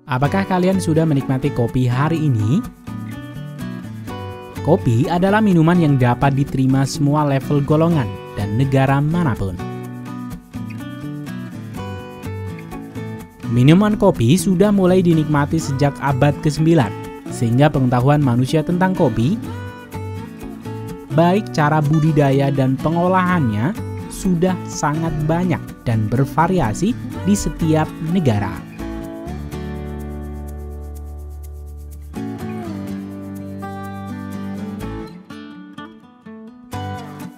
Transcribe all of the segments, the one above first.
Apakah kalian sudah menikmati kopi hari ini? Kopi adalah minuman yang dapat diterima semua level golongan dan negara manapun. Minuman kopi sudah mulai dinikmati sejak abad ke-9, sehingga pengetahuan manusia tentang kopi, baik cara budidaya dan pengolahannya, sudah sangat banyak dan bervariasi di setiap negara.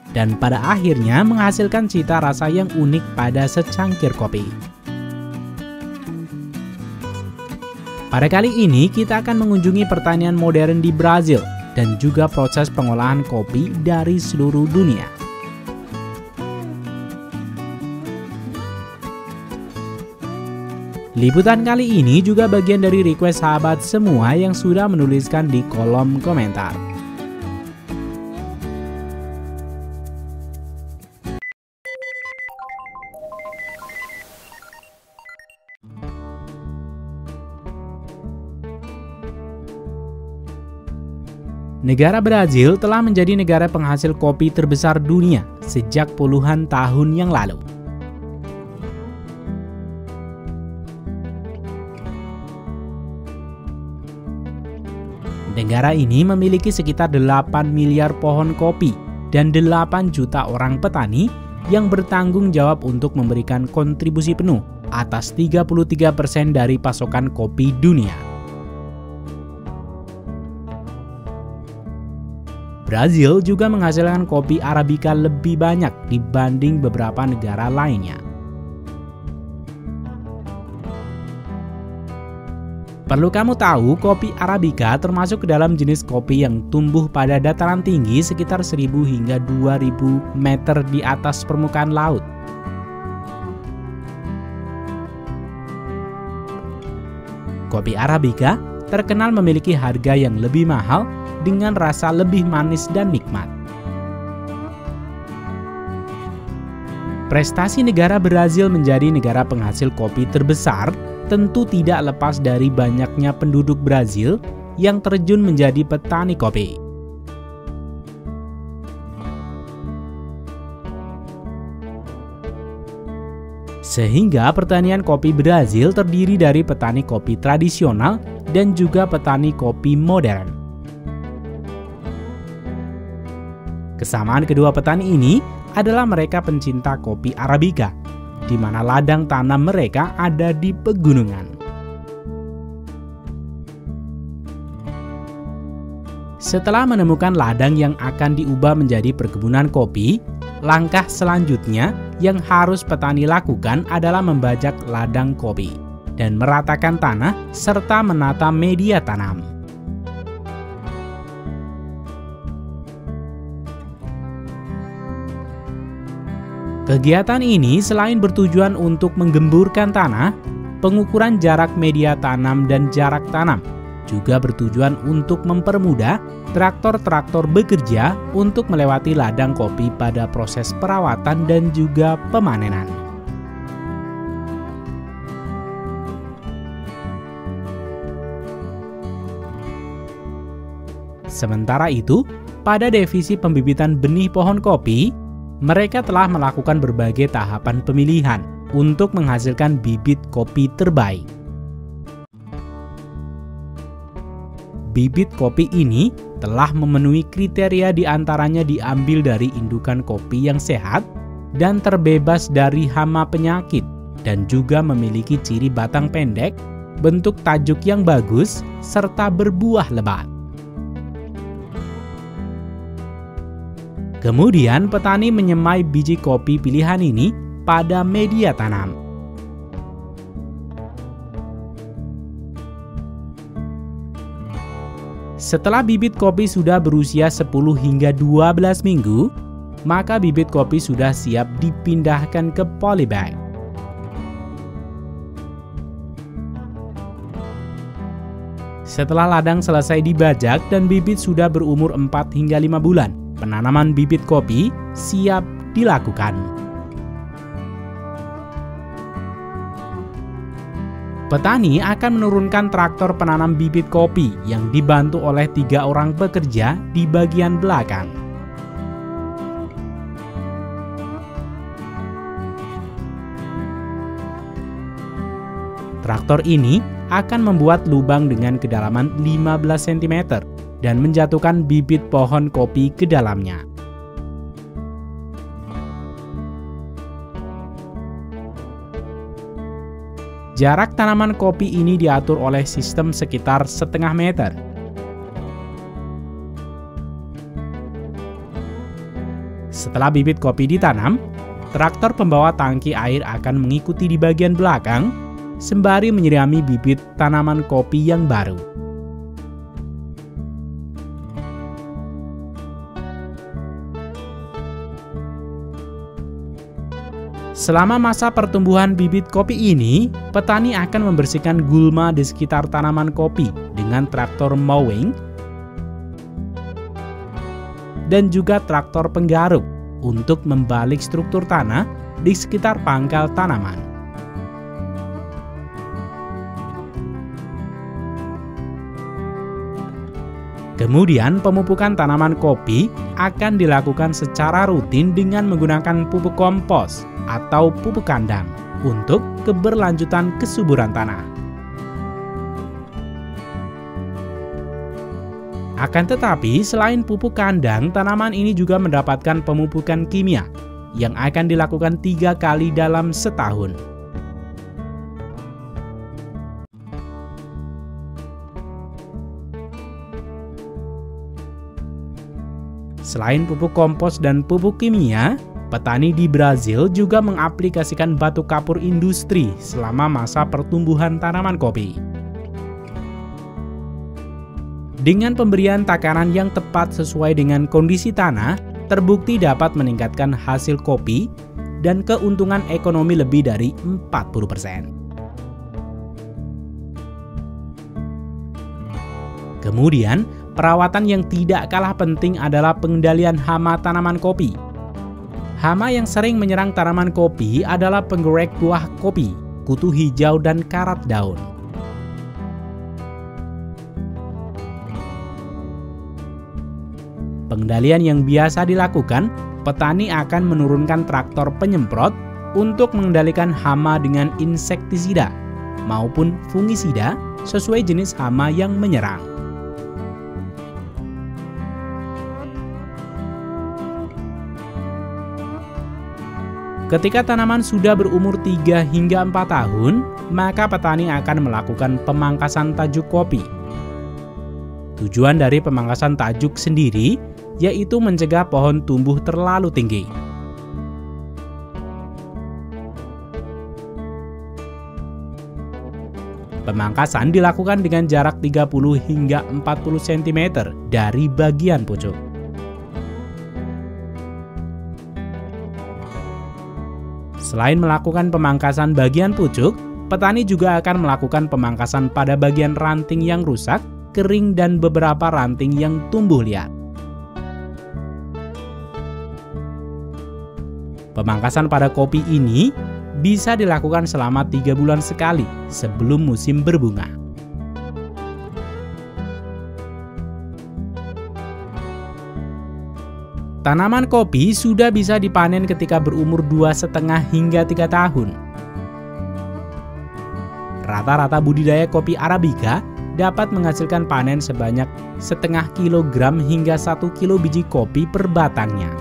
Dan pada akhirnya menghasilkan cita rasa yang unik pada secangkir kopi. Pada kali ini kita akan mengunjungi pertanian modern di Brazil dan juga proses pengolahan kopi dari seluruh dunia. Liputan kali ini juga bagian dari request sahabat semua yang sudah menuliskan di kolom komentar. Negara Brazil telah menjadi negara penghasil kopi terbesar dunia sejak puluhan tahun yang lalu. Negara ini memiliki sekitar 8 miliar pohon kopi dan 8 juta orang petani yang bertanggung jawab untuk memberikan kontribusi penuh atas 33% dari pasokan kopi dunia. Brazil juga menghasilkan kopi Arabica lebih banyak dibanding beberapa negara lainnya. Perlu kamu tahu, kopi Arabica termasuk ke dalam jenis kopi yang tumbuh pada dataran tinggi sekitar 1000 hingga 2000 meter di atas permukaan laut. Kopi Arabica terkenal memiliki harga yang lebih mahal dengan rasa lebih manis dan nikmat. Prestasi negara Brazil menjadi negara penghasil kopi terbesar tentu tidak lepas dari banyaknya penduduk Brazil yang terjun menjadi petani kopi. Sehingga pertanian kopi Brazil terdiri dari petani kopi tradisional dan juga petani kopi modern. Kesamaan kedua petani ini adalah mereka pencinta kopi Arabica, di mana ladang tanam mereka ada di pegunungan. Setelah menemukan ladang yang akan diubah menjadi perkebunan kopi, langkah selanjutnya yang harus petani lakukan adalah membajak ladang kopi dan meratakan tanah serta menata media tanam. Kegiatan ini selain bertujuan untuk menggemburkan tanah, pengukuran jarak media tanam dan jarak tanam juga bertujuan untuk mempermudah traktor-traktor bekerja untuk melewati ladang kopi pada proses perawatan dan juga pemanenan. Sementara itu, pada divisi pembibitan benih pohon kopi, mereka telah melakukan berbagai tahapan pemilihan untuk menghasilkan bibit kopi terbaik. Bibit kopi ini telah memenuhi kriteria, diantaranya diambil dari indukan kopi yang sehat dan terbebas dari hama penyakit, dan juga memiliki ciri batang pendek, bentuk tajuk yang bagus, serta berbuah lebat. Kemudian petani menyemai biji kopi pilihan ini pada media tanam. Setelah bibit kopi sudah berusia 10 hingga 12 minggu, maka bibit kopi sudah siap dipindahkan ke polybag. Setelah ladang selesai dibajak dan bibit sudah berumur 4 hingga 5 bulan, penanaman bibit kopi siap dilakukan. Petani akan menurunkan traktor penanam bibit kopi yang dibantu oleh 3 orang pekerja di bagian belakang. Traktor ini akan membuat lubang dengan kedalaman 15 cm dan menjatuhkan bibit pohon kopi ke dalamnya. Jarak tanaman kopi ini diatur oleh sistem sekitar setengah meter. Setelah bibit kopi ditanam, traktor pembawa tangki air akan mengikuti di bagian belakang, sembari menyirami bibit tanaman kopi yang baru. Selama masa pertumbuhan bibit kopi ini, petani akan membersihkan gulma di sekitar tanaman kopi dengan traktor mowing dan juga traktor penggaruk untuk membalik struktur tanah di sekitar pangkal tanaman. Kemudian pemupukan tanaman kopi akan dilakukan secara rutin dengan menggunakan pupuk kompos atau pupuk kandang untuk keberlanjutan kesuburan tanah. Akan tetapi, selain pupuk kandang, tanaman ini juga mendapatkan pemupukan kimia yang akan dilakukan 3 kali dalam setahun. Selain pupuk kompos dan pupuk kimia, petani di Brazil juga mengaplikasikan batu kapur industri selama masa pertumbuhan tanaman kopi. Dengan pemberian takaran yang tepat sesuai dengan kondisi tanah, terbukti dapat meningkatkan hasil kopi dan keuntungan ekonomi lebih dari 40%. Kemudian, perawatan yang tidak kalah penting adalah pengendalian hama tanaman kopi. Hama yang sering menyerang tanaman kopi adalah penggorek buah kopi, kutu hijau, dan karat daun. Pengendalian yang biasa dilakukan, petani akan menurunkan traktor penyemprot untuk mengendalikan hama dengan insektisida maupun fungisida sesuai jenis hama yang menyerang. Ketika tanaman sudah berumur 3 hingga 4 tahun, maka petani akan melakukan pemangkasan tajuk kopi. Tujuan dari pemangkasan tajuk sendiri yaitu mencegah pohon tumbuh terlalu tinggi. Pemangkasan dilakukan dengan jarak 30 hingga 40 cm dari bagian pucuk. Selain melakukan pemangkasan bagian pucuk, petani juga akan melakukan pemangkasan pada bagian ranting yang rusak, kering, dan beberapa ranting yang tumbuh liar. Pemangkasan pada kopi ini bisa dilakukan selama 3 bulan sekali sebelum musim berbunga. Tanaman kopi sudah bisa dipanen ketika berumur 2,5 hingga 3 tahun. Rata-rata budidaya kopi Arabica dapat menghasilkan panen sebanyak 0,5 kilogram hingga 1 kilo biji kopi per batangnya.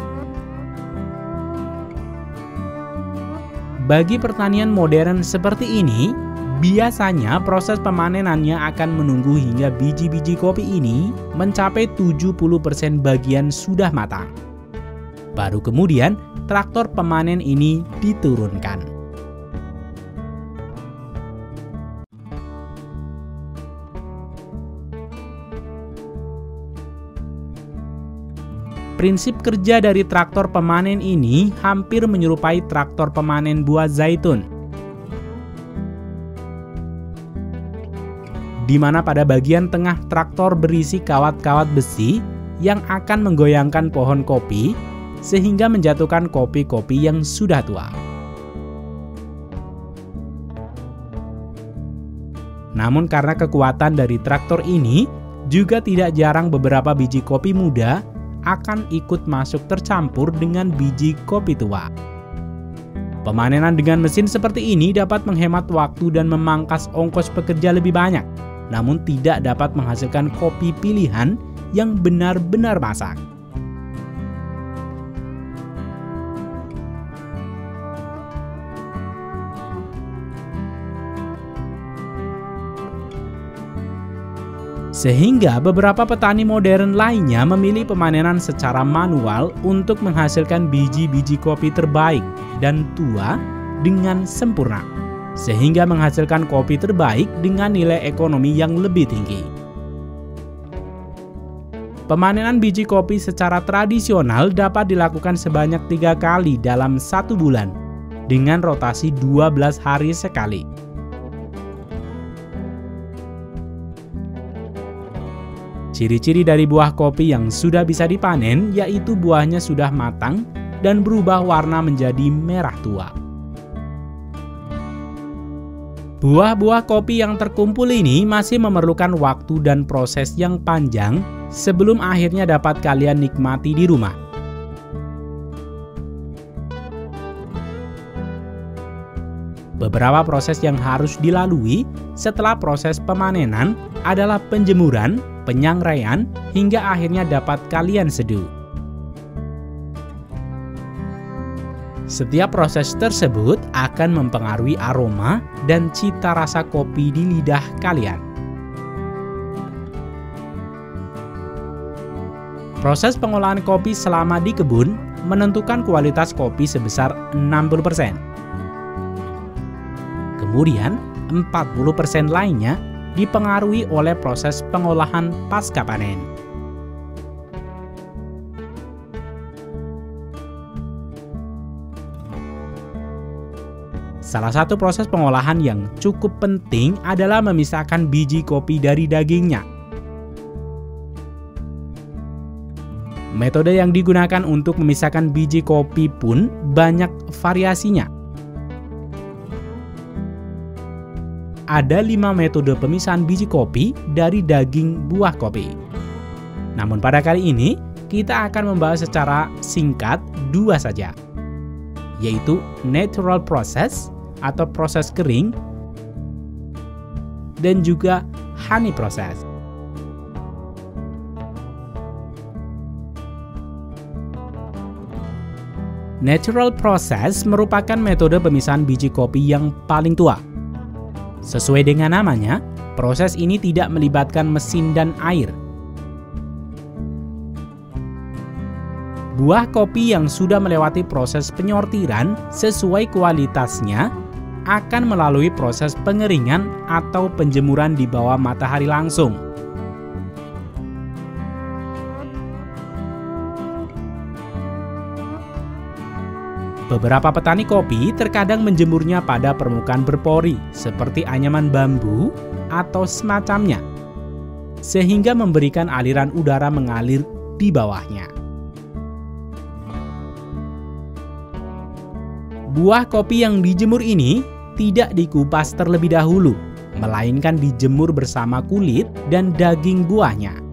Bagi pertanian modern seperti ini, biasanya proses pemanenannya akan menunggu hingga biji-biji kopi ini mencapai 70% bagian sudah matang. Baru kemudian traktor pemanen ini diturunkan. Prinsip kerja dari traktor pemanen ini hampir menyerupai traktor pemanen buah zaitun, di mana pada bagian tengah traktor berisi kawat-kawat besi yang akan menggoyangkan pohon kopi sehingga menjatuhkan kopi-kopi yang sudah tua. Namun karena kekuatan dari traktor ini, juga tidak jarang beberapa biji kopi muda akan ikut masuk tercampur dengan biji kopi tua. Pemanenan dengan mesin seperti ini dapat menghemat waktu dan memangkas ongkos pekerja lebih banyak, namun tidak dapat menghasilkan kopi pilihan yang benar-benar masak. Sehingga beberapa petani modern lainnya memilih pemanenan secara manual untuk menghasilkan biji-biji kopi terbaik dan tua dengan sempurna, sehingga menghasilkan kopi terbaik dengan nilai ekonomi yang lebih tinggi. Pemanenan biji kopi secara tradisional dapat dilakukan sebanyak 3 kali dalam 1 bulan, dengan rotasi 12 hari sekali. Ciri-ciri dari buah kopi yang sudah bisa dipanen yaitu buahnya sudah matang dan berubah warna menjadi merah tua. Buah-buah kopi yang terkumpul ini masih memerlukan waktu dan proses yang panjang sebelum akhirnya dapat kalian nikmati di rumah. Beberapa proses yang harus dilalui setelah proses pemanenan adalah penjemuran, penyangraian, hingga akhirnya dapat kalian seduh. Setiap proses tersebut akan mempengaruhi aroma dan cita rasa kopi di lidah kalian. Proses pengolahan kopi selama di kebun menentukan kualitas kopi sebesar 60%. Kemudian 40% lainnya dipengaruhi oleh proses pengolahan pasca panen. Salah satu proses pengolahan yang cukup penting adalah memisahkan biji kopi dari dagingnya. Metode yang digunakan untuk memisahkan biji kopi pun banyak variasinya. Ada 5 metode pemisahan biji kopi dari daging buah kopi. Namun pada kali ini, kita akan membahas secara singkat 2 saja, yaitu natural process atau proses kering, dan juga honey process. Natural process merupakan metode pemisahan biji kopi yang paling tua. Sesuai dengan namanya, proses ini tidak melibatkan mesin dan air. Buah kopi yang sudah melewati proses penyortiran sesuai kualitasnya akan melalui proses pengeringan atau penjemuran di bawah matahari langsung. Beberapa petani kopi terkadang menjemurnya pada permukaan berpori seperti anyaman bambu atau semacamnya, sehingga memberikan aliran udara mengalir di bawahnya. Buah kopi yang dijemur ini tidak dikupas terlebih dahulu, melainkan dijemur bersama kulit dan daging buahnya.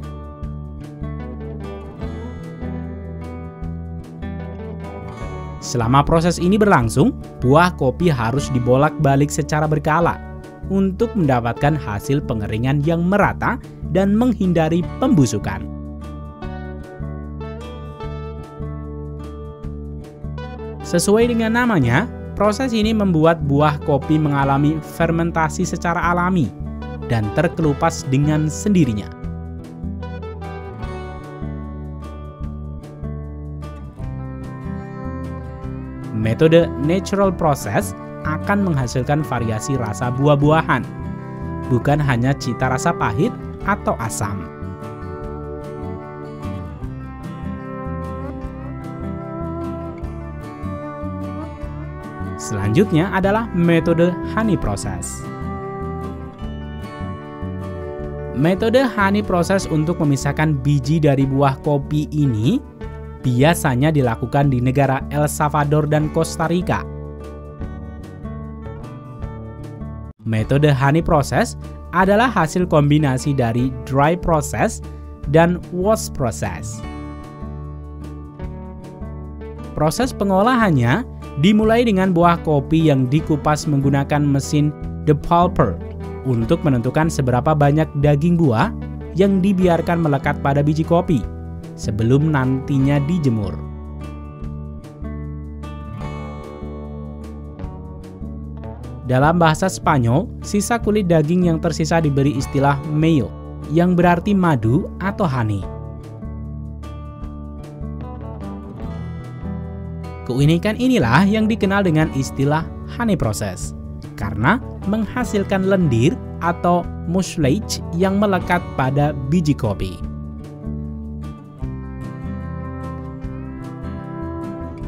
Selama proses ini berlangsung, buah kopi harus dibolak-balik secara berkala untuk mendapatkan hasil pengeringan yang merata dan menghindari pembusukan. Sesuai dengan namanya, proses ini membuat buah kopi mengalami fermentasi secara alami dan terkelupas dengan sendirinya. Metode natural process akan menghasilkan variasi rasa buah-buahan, bukan hanya cita rasa pahit atau asam. Selanjutnya adalah metode honey process. Metode honey process untuk memisahkan biji dari buah kopi ini biasanya dilakukan di negara El Salvador dan Costa Rica. Metode honey process adalah hasil kombinasi dari dry process dan wash process. Proses pengolahannya dimulai dengan buah kopi yang dikupas menggunakan mesin depulper untuk menentukan seberapa banyak daging buah yang dibiarkan melekat pada biji kopi sebelum nantinya dijemur. Dalam bahasa Spanyol, sisa kulit daging yang tersisa diberi istilah mel, yang berarti madu atau honey. Keunikan inilah yang dikenal dengan istilah honey process, karena menghasilkan lendir atau mucilage yang melekat pada biji kopi.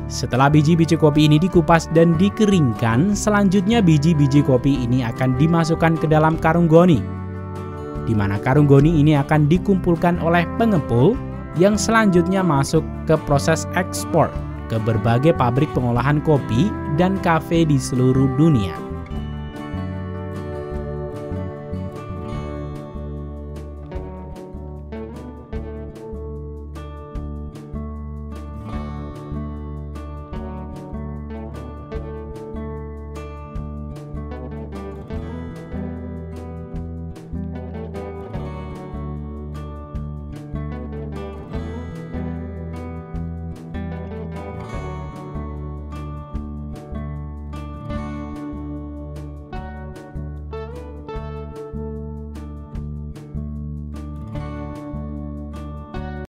Setelah biji-biji kopi ini dikupas dan dikeringkan, selanjutnya biji-biji kopi ini akan dimasukkan ke dalam karung goni, di mana karung goni ini akan dikumpulkan oleh pengepul yang selanjutnya masuk ke proses ekspor ke berbagai pabrik pengolahan kopi dan kafe di seluruh dunia.